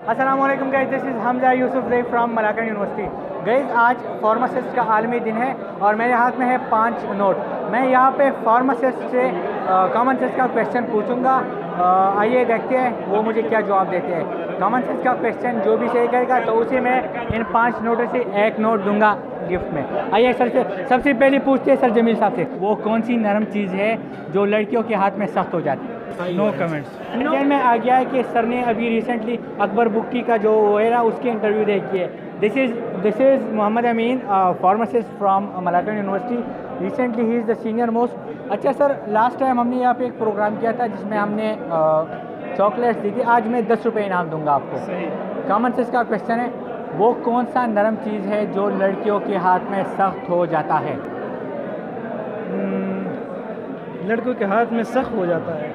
अस्सलाम वालेकुम guys, this is Hamza Yousafzai from Malakand university. Guys आज फार्मासिस्ट का आलमी दिन है और मेरे हाथ में है 5 नोट। मैं यहाँ पे फार्मासिस्ट से कॉमन सेंस का क्वेश्चन पूछूंगा। आइए देखते हैं वो मुझे क्या जवाब देते हैं। कॉमन सेंस का क्वेश्चन जो भी सही करेगा तो उसे मैं इन 5 नोटों से 1 नोट दूंगा गिफ्ट में। आइए सर से सबसे पहले पूछते हैं सर जमील साहब से, वो कौन सी नरम चीज़ है जो लड़कियों के हाथ में सख्त हो जाती है? No comments. ध्यान में आ गया है कि सर ने अभी रिसेंटली अकबर बुक्की का जो वो है ना उसकी इंटरव्यू देखी है। This is Mohammad Amin, pharmacist from Malakand university. Recently ही इज़ द सीनियर मोस्ट। अच्छा सर, लास्ट टाइम हमने यहाँ पे एक प्रोग्राम किया था जिसमें हमने चॉकलेट्स दी थी। आज मैं 10 रुपये इनाम दूंगा आपको। सही। कॉमन सेंस का क्वेश्चन है, वो कौन सा नरम चीज़ है जो लड़कियों के हाथ में सख्त हो जाता है? लड़कों के हाथ में सख्त हो जाता है।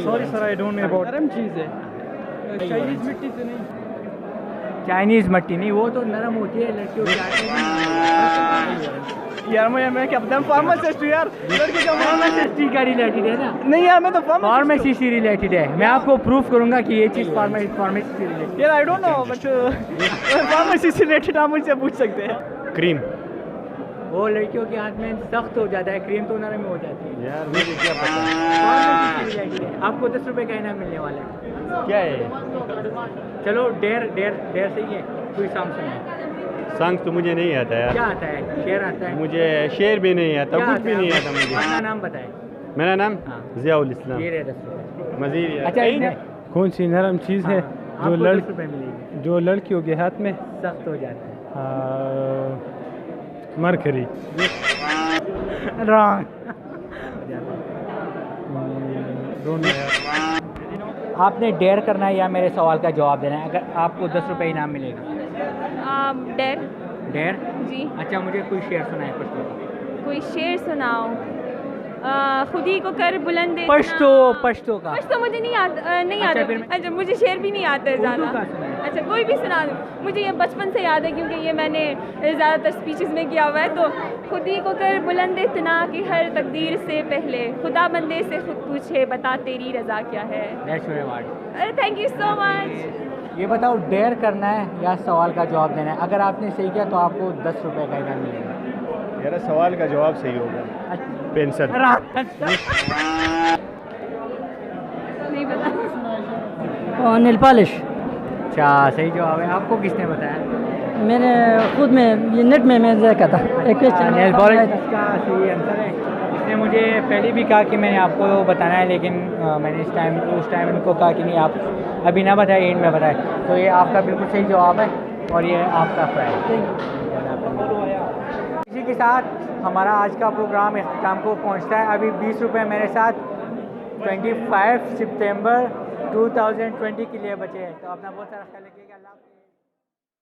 Sorry sir, I don't know about. नरम चीज़ है। चाइनीज़ मिट्टी से नहीं। चाइनीज़ मिट्टी नहीं, वो तो नरम होती है लड़कियों के हाथ में। यार मैं क्या बताऊं, फार्मासिस्ट हूं यार। लड़की का फार्मासिस्ट का रिलेटेड है ना? नहीं यार, मैं तो फार्मेसी से रिलेटेड है। मैं आपको प्रूफ करूंगा कि ये चीज़ फार्मेसी से रिलेटेड। यार I don't know but pharmacy से रिलेटेड आप मुझसे पूछ सकते हैं। क्रीम। वो लड़कियों के हाथ में सख्त हो जाता है, क्रीम तो नरम हो जाती है। यार मुझे क्या पता फार्मेसी से रिलेटेड है। आपको 10 रुपये का इनाम मिलने वाला है। क्या है। चलो डेर सही है, कोई सॉन्ग सुनाए। सॉन्ग तो मुझे नहीं आता यार। क्या आता है? शेर आता है? मुझे शेर भी नहीं आता, क्या कुछ भी है? नहीं आता मुझे। अपना नाम बताएं। मेरा नाम हाँ। ज़ियाउल इस्लाम। ये रहे 10 रुपये। मज़ीद अच्छा इसने कौन सी नरम चीज़ है आपको 10 रुपये मिलेगी, जो लड़कियों के हाथ में सख्त हो जाता है। मरकरी। रॉन्ग। आपने डेयर करना है या मेरे सवाल का जवाब देना है। अगर आपको 10 रुपये इनाम मिलेगा। डेर। डेयर जी। अच्छा, मुझे कोई शेर सुनाए पश्तो का। कोई शेर सुनाओ। खुद ही को कर बुलंद इतना। पश्तो का। पश्तो मुझे नहीं आता, नहीं अच्छा, आता। फिर मैं- अच्छा मुझे शेर भी नहीं आता है उर्दू ज़्यादा। का सुनाए। अच्छा कोई भी सुना दो। मुझे ये बचपन से याद है क्योंकि ये मैंने ज़्यादातर स्पीचेस में किया हुआ है। तो खुद ही को कर बुलंद इतना कि हर तकदीर से पहले खुदा बंदे से खुद पूछे बता तेरी रज़ा क्या है। That's your award. अरे थैंक यू सो मच। ये बताओ, डेयर करना है या सवाल का जवाब देना है? अगर आपने सही किया तो आपको 10 रुपये का इनाम मिलेगा। यार सवाल का जवाब सही होगा। पेंशन। नहीं पता। Nail polish. अच्छा सही जवाब है। आपको किसने बताया? मैंने खुद में ये नेट में मैं देखा था एक क्वेश्चन। नेल पॉलिश इसका सही आंसर है। इसने मुझे पहले भी कहा कि मैंने आपको बताना है, लेकिन मैंने उस टाइम इनको कहा कि नहीं आप अभी ना बताए, एंड में बताए। तो ये आपका बिल्कुल सही जवाब है और ये आपका प्राइज। इसी के साथ हमारा आज का प्रोग्राम इख्तिताम को पहुंचता है। अभी 20 रुपये मेरे साथ 25 सितंबर 2020 के लिए बचे हैं। तो अपना बहुत सारा ख्याल रखिएगा। अल्लाह।